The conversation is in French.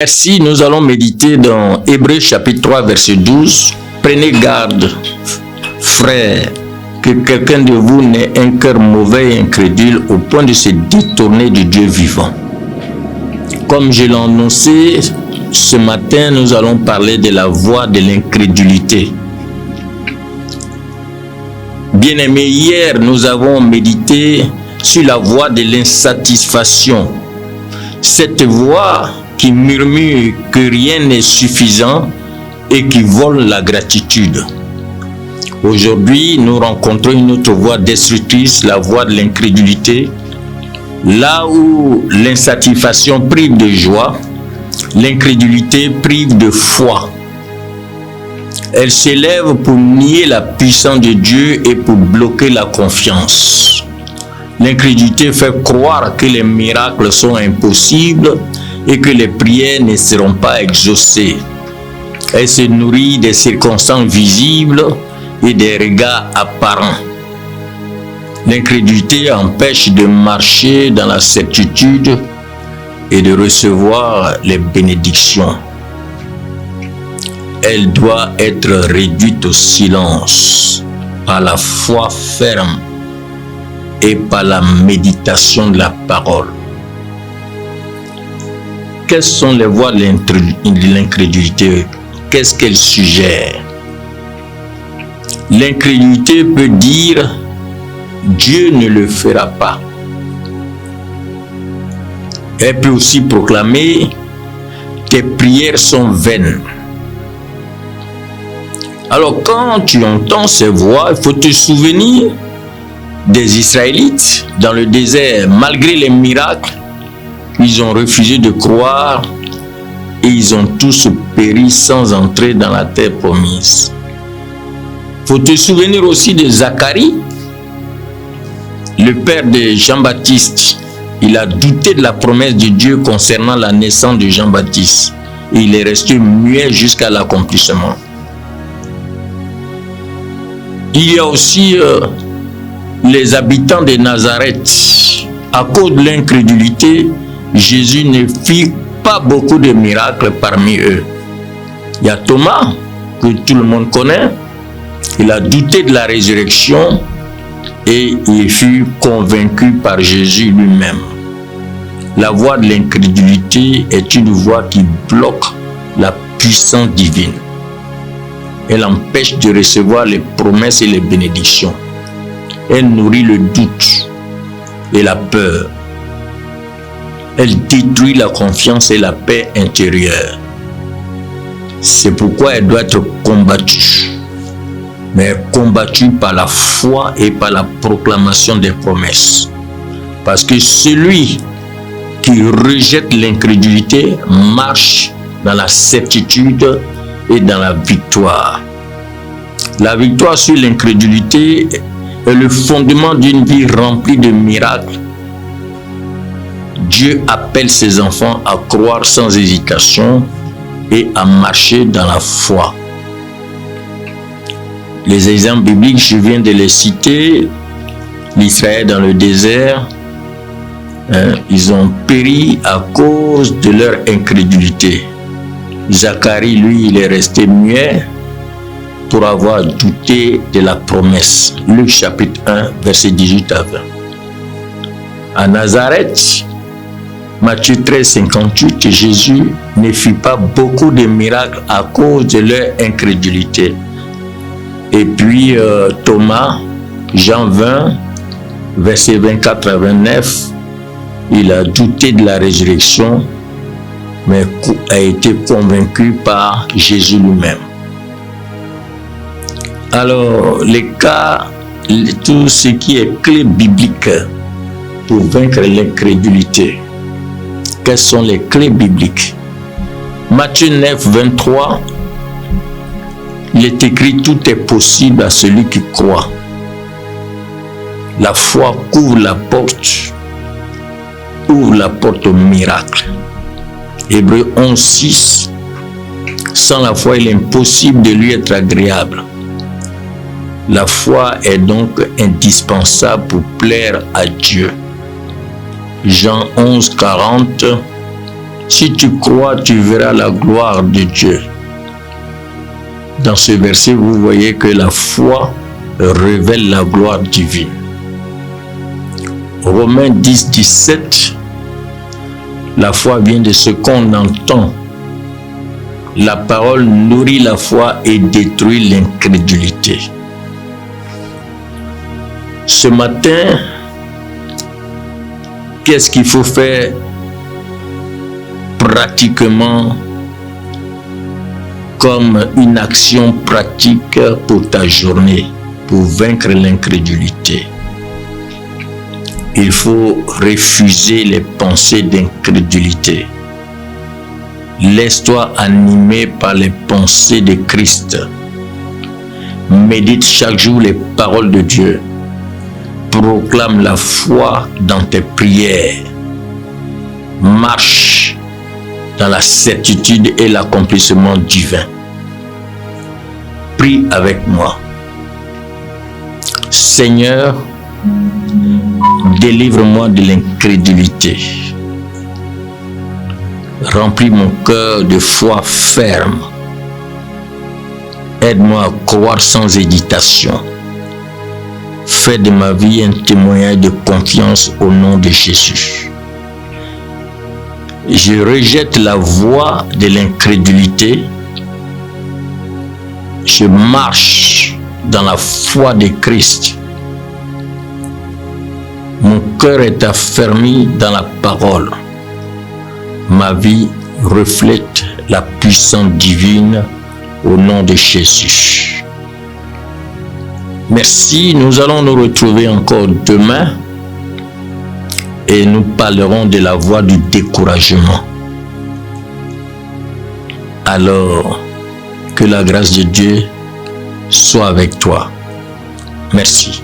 Merci, nous allons méditer dans Hébreux chapitre 3 verset 12. Prenez garde, frères, que quelqu'un de vous n'ait un cœur mauvais et incrédule au point de se détourner du Dieu vivant. Comme je l'ai annoncé, ce matin, nous allons parler de la voie de l'incrédulité. Bien-aimés, hier, nous avons médité sur la voie de l'insatisfaction. Cette voie qui murmure que rien n'est suffisant et qui vole la gratitude. Aujourd'hui, nous rencontrons une autre voie destructrice, la voie de l'incrédulité, là où l'insatisfaction prive de joie, l'incrédulité prive de foi. Elle s'élève pour nier la puissance de Dieu et pour bloquer la confiance. L'incrédulité fait croire que les miracles sont impossibles et que les prières ne seront pas exaucées. Elle se nourrit des circonstances visibles et des regards apparents. L'incrédulité empêche de marcher dans la certitude et de recevoir les bénédictions. Elle doit être réduite au silence par la foi ferme et par la méditation de la parole. Quelles sont les voies de l'incrédulité? Qu'est-ce qu'elle suggère? L'incrédulité peut dire « Dieu ne le fera pas ». Elle peut aussi proclamer « Tes prières sont vaines ». Alors quand tu entends ces voix, il faut te souvenir des Israélites dans le désert. Malgré les miracles, ils ont refusé de croire et ils ont tous péri sans entrer dans la terre promise. Il faut te souvenir aussi de Zacharie, le père de Jean-Baptiste. Il a douté de la promesse de Dieu concernant la naissance de Jean-Baptiste et il est resté muet jusqu'à l'accomplissement. Il y a aussi les habitants de Nazareth. À cause de l'incrédulité, Jésus ne fit pas beaucoup de miracles parmi eux. Il y a Thomas, que tout le monde connaît. Il a douté de la résurrection et il fut convaincu par Jésus lui-même. La voie de l'incrédulité est une voie qui bloque la puissance divine. Elle empêche de recevoir les promesses et les bénédictions. Elle nourrit le doute et la peur. Elle détruit la confiance et la paix intérieure. C'est pourquoi elle doit être combattue. Mais combattue par la foi et par la proclamation des promesses. Parce que celui qui rejette l'incrédulité marche dans la certitude et dans la victoire. La victoire sur l'incrédulité est le fondement d'une vie remplie de miracles. Dieu appelle ses enfants à croire sans hésitation et à marcher dans la foi. Les exemples bibliques, je viens de les citer. L'Israël dans le désert, ils ont péri à cause de leur incrédulité. Zacharie, lui, il est resté muet pour avoir douté de la promesse. Luc chapitre 1, verset 18 à 20. À Nazareth, Matthieu 13, 58, Jésus ne fit pas beaucoup de miracles à cause de leur incrédulité. Et puis Thomas, Jean 20, verset 24 à 29, il a douté de la résurrection, mais a été convaincu par Jésus lui-même. Alors, tout ce qui est clé biblique pour vaincre l'incrédulité. Quelles sont les clés bibliques? Matthieu 9, 23, il est écrit « Tout est possible à celui qui croit ». La foi ouvre la porte au miracle. Hébreux 11, 6, sans la foi, il est impossible de lui être agréable. La foi est donc indispensable pour plaire à Dieu. Jean 11, 40, Si tu crois, tu verras la gloire de Dieu. Dans ce verset, vous voyez que la foi révèle la gloire divine. Romains 10, 17, la foi vient de ce qu'on entend. La parole nourrit la foi et détruit l'incrédulité. Ce matin, qu'est-ce qu'il faut faire pratiquement comme une action pratique pour ta journée, pour vaincre l'incrédulité? Il faut refuser les pensées d'incrédulité. Laisse-toi animer par les pensées de Christ. Médite chaque jour les paroles de Dieu. Proclame la foi dans tes prières. Marche dans la certitude et l'accomplissement divin. Prie avec moi. Seigneur, délivre-moi de l'incrédulité. Remplis mon cœur de foi ferme. Aide-moi à croire sans hésitation. Fais de ma vie un témoignage de confiance au nom de Jésus. Je rejette la voie de l'incrédulité. Je marche dans la foi de Christ. Mon cœur est affermi dans la parole. Ma vie reflète la puissance divine au nom de Jésus. Merci, nous allons nous retrouver encore demain et nous parlerons de la voie du découragement. Alors, que la grâce de Dieu soit avec toi. Merci.